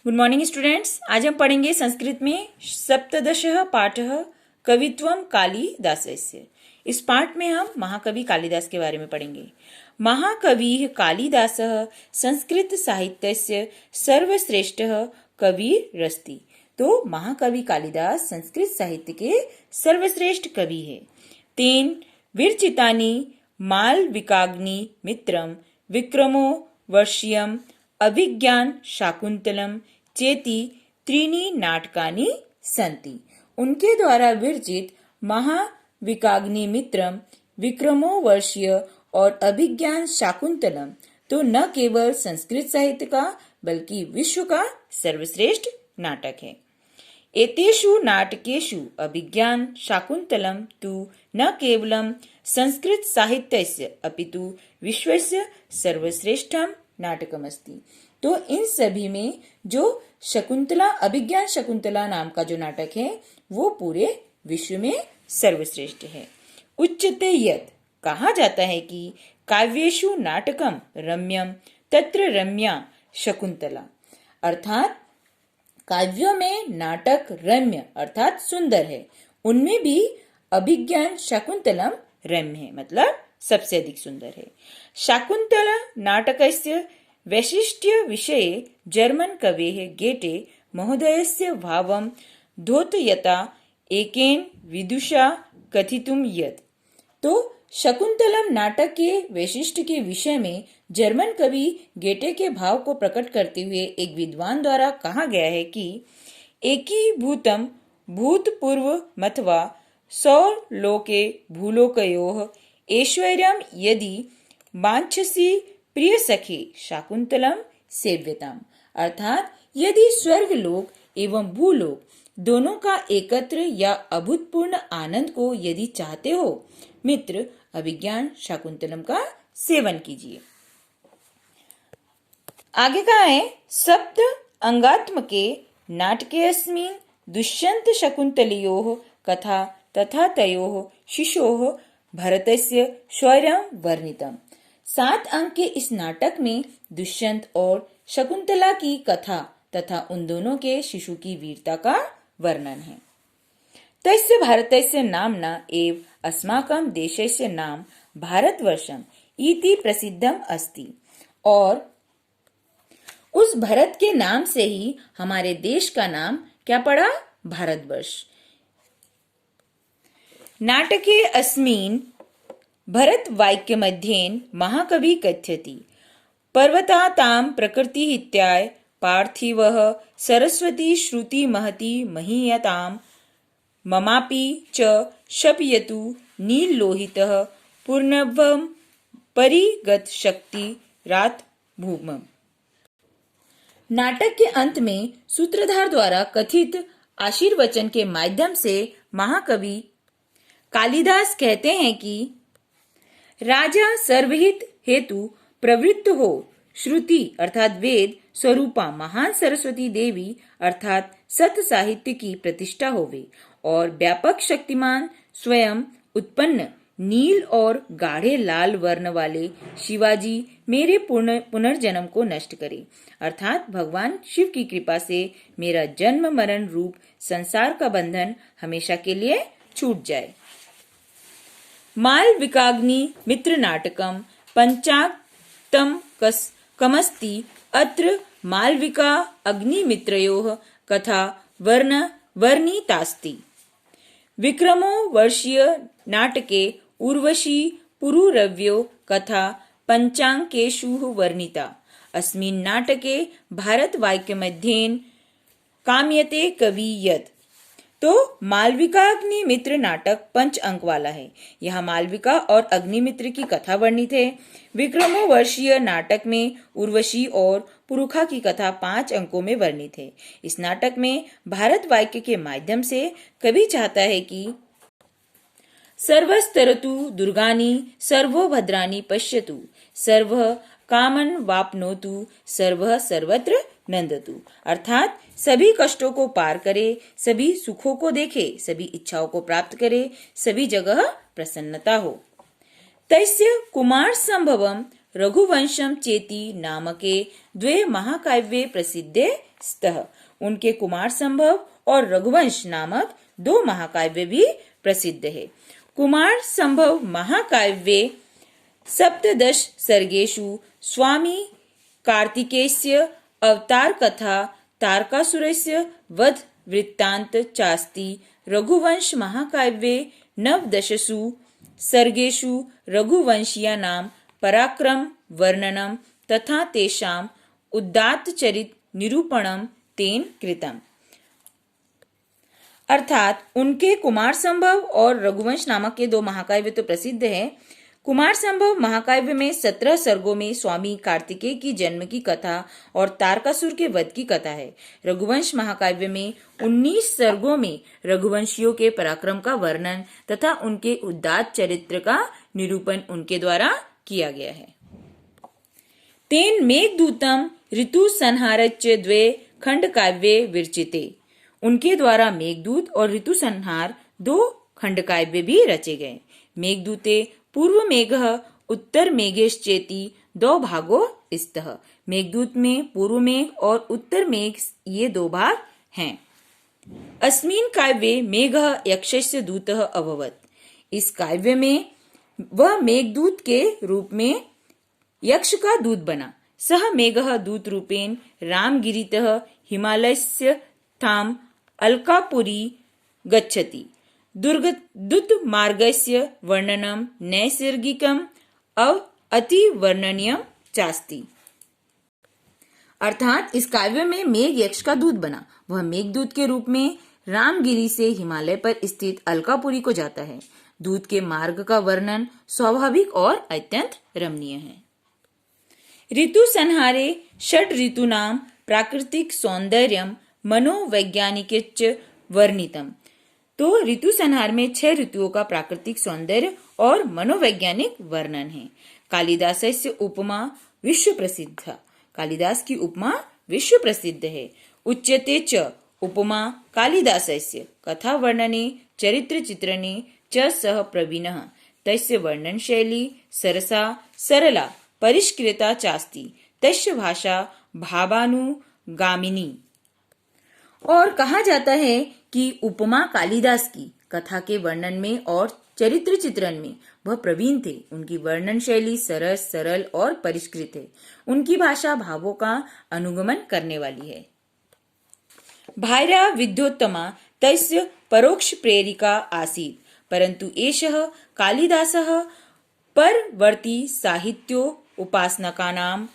Good morning students. आज हम पढ़ेंगे संस्कृत में सप्तदशः पाठः कवित्वम कालिदासस्य। इस पाठ में हम महाकवि कालिदास के बारे में पढ़ेंगे। महाकविः कालिदासः संस्कृत साहित्यस्य सर्वश्रेष्ठः कविरस्ति। तो महाकवि कालिदास संस्कृत साहित्य के सर्वश्रेष्ठ कवि है। तेन विरचितानि मालविकाग्नि मित्रम विक्रमो वर्षीयम अभिज्ञान शाकुंतलम चेति त्रीणि नाटकानि सन्ति। उनके द्वारा विरचित महाविकाग्नि मित्रम, विक्रमो वर्षीय और अभिज्ञान शाकुंतलम तो न केवल संस्कृत साहित्य का बल्कि विश्व का सर्वश्रेष्ठ नाटक है। एतेषु नाटकेषु अभिज्ञान शाकुंतलम तु न केवलं संस्कृत साहित्यस्य अपितु विश्वस्य सर्वश्रेष्ठम नाटकमस्ति। तो इन सभी में जो शकुंतला अभिज्ञान शकुंतला नाम का जो नाटक है वो पूरे विश्व में सर्वश्रेष्ठ है। उच्यते यत् कहा जाता है कि काव्येषु नाटकम रम्यम तत्र रम्या शकुंतला, अर्थात काव्यों में नाटक रम्य अर्थात सुंदर है, उनमें भी अभिज्ञान शाकुंतलम रम्य है, मतलब सबसे अधिक सुंदर है। शाकुंतल नाटकस्य वैशिष्ट्य विषये जर्मन कवेः गेटे महोदयस्य भावं द्योतयता एकेन विदुषा कथितुं यत्। तो शकुंतलम नाटक के वैशिष्ट्य के विषय में जर्मन कवि गेटे के भाव को प्रकट करते हुए एक विद्वान द्वारा कहा गया है कि एकीभूतम भूतपूर्वमथवा सौलोके भूलोकयोः ऐश्वर्यं यदि वांछसि प्रिय सखे शाकुंतलम सेव्यताम, अर्थात यदि स्वर्ग लोक एवं भूलोक दोनों का एकत्र या अभूतपूर्ण आनंद को यदि चाहते हो, मित्र अभिज्ञान शाकुंतलम का सेवन कीजिए। आगे कहा है सप्त अंगात्मके नाटकेऽस्मिन् दुष्यंत शकुंतलयोः कथा तथा तयोः शिशोः भरतस्य शौर्यं वर्णितम्। 7 अंक के इस नाटक में दुष्यंत और शकुंतला की कथा तथा उन दोनों के शिशु की वीरता का वर्णन है। तस्य भारतस्य नाम्ना एव अस्माकं देशस्य नाम भारतवर्षम इति प्रसिद्धम अस्ति, और उस भरत के नाम से ही हमारे देश का नाम क्या पड़ा? भारतवर्ष। नाटके अस्मिन् भरतवाक्यमध्येन महाकवि कथयति पर्वतातां प्रकृतिहित्याय पार्थिवः सरस्वती श्रुति महती महीयतां ममापि च शपयतु नीललोहितः पूर्णभं परिगत शक्ति रात भूमम्। नाटक के अंत में सूत्रधार द्वारा कथित आशीर्वचन के माध्यम से महाकवि कालिदास कहते हैं कि राजा सर्वहित हेतु प्रवृत्त हो, श्रुति अर्थात वेद स्वरूपा महान सरस्वती देवी अर्थात सत साहित्य की प्रतिष्ठा होवे, और व्यापक शक्तिमान स्वयं उत्पन्न नील और गाढ़े लाल वर्ण वाले शिवाजी मेरे पुनर्जन्म को नष्ट करे, अर्थात भगवान शिव की कृपा से मेरा जन्म मरण रूप संसार का बंधन हमेशा के लिए छूट जाए। मालविकाग्नि मित्र नाटकम पंचाक्तम कमस्ति अत्र मालविका अग्निमित्रयोः कथा वर्णितास्ति। विक्रमो वर्षीय नाटके उर्वशी पुरुरव्यो कथा पंचांकेषु वर्णिता। अस्मिन् नाटके भारतवाक्यमध्येन काम्यते कवि यत्। तो मालविका अग्निमित्र नाटक 5 अंक वाला है। यहाँ मालविका और अग्निमित्र की कथा वर्णित है। विक्रमो वर्षीय नाटक में उर्वशी और पुरुखा की कथा 5 अंकों में वर्णित है। इस नाटक में भारत वाक्य के माध्यम से कवि चाहता है कि सर्वस्तरतु दुर्गानि सर्वो भद्रानि पश्यतु सर्वः कामन वाप्नोतु सर्वः सर्वत्र नंदतु, अर्थात सभी कष्टों को पार करे, सभी सुखों को देखे, सभी इच्छाओं को प्राप्त करे, सभी जगह प्रसन्नता हो। तस्य कुमार संभवम रघुवंशम चेति नामके द्वे महाकाव्ये प्रसिद्धे स्तः। उनके कुमार संभव और रघुवंश नामक दो महाकाव्य भी प्रसिद्ध है। कुमार संभव महाकाव्ये सप्तदश सर्गेषु स्वामी कार्तिकेयस्य अवतार कथा तारकासुरस्य वध वृत्तांत चास्ति। रघुवंश महाकाव्ये नवदशसु सर्गेषु रघुवंशीयानां पराक्रम वर्णनम तथा तेषां उदात्त चरित निरूपणम तेन कृतम्। अर्थात उनके कुमार संभव और रघुवंश नामक के दो महाकाव्य तो प्रसिद्ध हैं। कुमार संभव महाकाव्य में 17 सर्गों में स्वामी कार्तिकेय की जन्म की कथा और तारकासुर के वध की कथा है। रघुवंश महाकाव्य में 19 सर्गों में रघुवंशियों के पराक्रम का वर्णन तथा उनके उदात्त चरित्र का निरूपण उनके द्वारा किया गया है। तेन मेघदूतम ऋतु संहारच्च द्वे खंड काव्ये विरचिते। उनके द्वारा मेघदूत और ऋतु संहार दो खंड काव्य भी रचे गए। मेघदूते पूर्व मेघ उत्तर मेघेश्चेति दो भागों स्तः। मेघदूत में पूर्व मेघ और उत्तर मेघ ये दो भाग हैं। अस्मिन् काव्ये मेघ यक्षस्य दूतः अभवत्। इस काव्य में वह मेघदूत के रूप में यक्ष का दूत बना। सह मेघः दूत रूपेण रामगिरितः हिमालयस्य ताम अलकापुरी गच्छति। दुर्गदूत मार्गस्य वर्णनम नैसर्गिकम अति वर्णनीयम चास्ति। अर्थात इस काव्य में मेघ यक्ष का दूत बना। वह मेघदूत के रूप में रामगिरी से हिमालय पर स्थित अलकापुरी को जाता है। दूत के मार्ग का वर्णन स्वाभाविक और अत्यंत रमणीय है। ऋतु संहारे षट ऋतूनां प्राकृतिक सौंदर्यम मनोवैज्ञानिकच्च वर्णितम। तो ऋतु संहार में 6 ऋतुओं का प्राकृतिक सौंदर्य और मनोवैज्ञानिक वर्णन है। कालिदासस्य उपमा विश्व प्रसिद्ध। कालिदास की उपमा विश्व प्रसिद्ध है। उच्यते च उपमा कालिदासस्य कथा वर्णने चरित्र चित्रणे च सह प्रवीणः। तस्य वर्णन शैली सरसा सरला परिष्कृता चास्ति। तस्य भाषा भावानुगामिनी। और कहा जाता है कि उपमा कालिदास की कथा के वर्णन में और चरित्र चित्रण में वह प्रवीण थे। उनकी वर्णन शैली सरस सरल और परिष्कृत है। उनकी भाषा भावों का अनुगमन करने वाली है। भार्या विद्योत्तमा तस्य परोक्ष प्रेरिका आसीत्। परंतु एषः कालिदासः परवर्ती साहित्यो उपासनकानां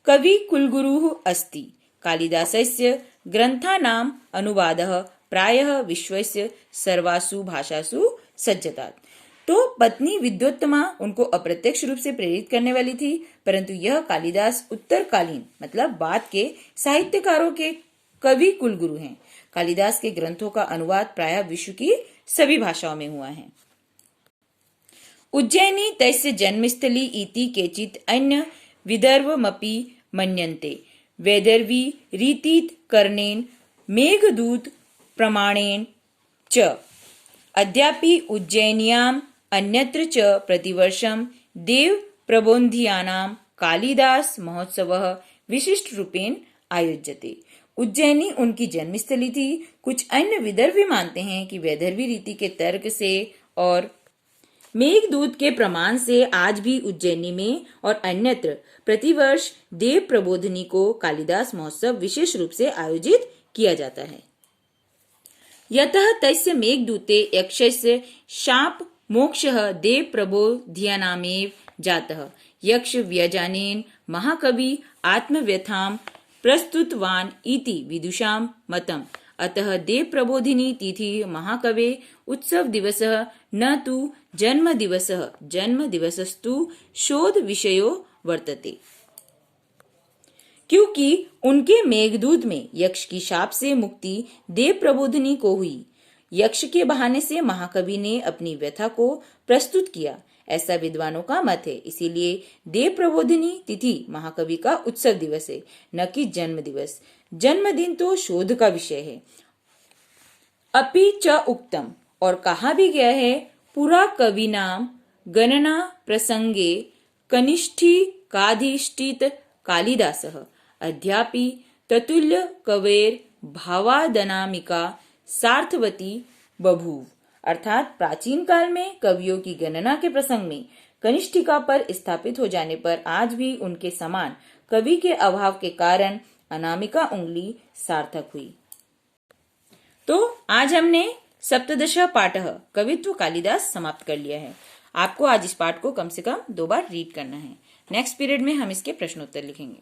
कवि कुलगुरुः अस्ति। कालिदासस्य ग्रंथानां अनुवादः प्रायः विश्वस्य सर्वासु भाषासु सज्जतात। तो पत्नी विद्योत्तमा उनको अप्रत्यक्ष रूप से प्रेरित करने वाली थी, परंतु यह कालिदास उत्तरकालीन मतलब बाद के साहित्यकारों के कवि कुलगुरु हैं। कालिदास के ग्रंथों का अनुवाद प्रायः विश्व की सभी भाषाओं में हुआ है। उज्जैनी तस्य जन्मस्थली इति केचित् अन्य विदर्भमपि मन्यन्ते। वैदर्भी रीतित कर्णेन मेघदूत प्रमाणेन च। अद्यापि उज्जैन्याम् अन्यत्र च प्रतिवर्षं देव प्रबोधियानां कालिदास महोत्सवः विशिष्ट रूपेण आयोज्यते। उज्जैनी उनकी जन्मस्थली थी। कुछ अन्य विदर्भी मानते हैं कि वैदर्भी रीति के तर्क से और मेघदूत के प्रमाण से आज भी उज्जैनी में और अन्यत्र प्रतिवर्ष देव प्रबोधिनी को कालिदास महोत्सव विशेष रूप से आयोजित किया जाता है। यतः तस्य मेघदूते यक्षस्य शाप मोक्षः देव प्रबोध्यानामेव जातः। यक्ष व्यजानेन महाकवि आत्मव्यथां प्रस्तुतवान् इति विदुषां मतम्। अतः देव प्रबोधिनी तिथि महाकवे उत्सव दिवसः न तु जन्म दिवसः। जन्म दिवसस्तु शोध विषयो वर्तते। क्योंकि उनके मेघदूत में यक्ष की शाप से मुक्ति देव प्रबोधिनी को हुई। यक्ष के बहाने से महाकवि ने अपनी व्यथा को प्रस्तुत किया, ऐसा विद्वानों का मत है। इसीलिए देव प्रबोधिनी तिथि महाकवि का उत्सव दिवस है, न कि जन्म दिवस। जन्मदिन तो शोध का विषय है। अपि च उक्तम, और कहा भी गया है, पुरा कविनाम गणना प्रसंगे कनिष्ठी काधिष्ठित कालिदासः अद्यापि ततुल्य कवेर भावादनामिका सार्थवती बभूव। अर्थात प्राचीन काल में कवियों की गणना के प्रसंग में कनिष्ठिका पर स्थापित हो जाने पर आज भी उनके समान कवि के अभाव के कारण अनामिका उंगली सार्थक हुई। तो आज हमने सप्तदश पाठः कवित्व कालिदास समाप्त कर लिया है। आपको आज इस पाठ को कम से कम 2 बार रीड करना है। नेक्स्ट पीरियड में हम इसके प्रश्नोत्तर लिखेंगे।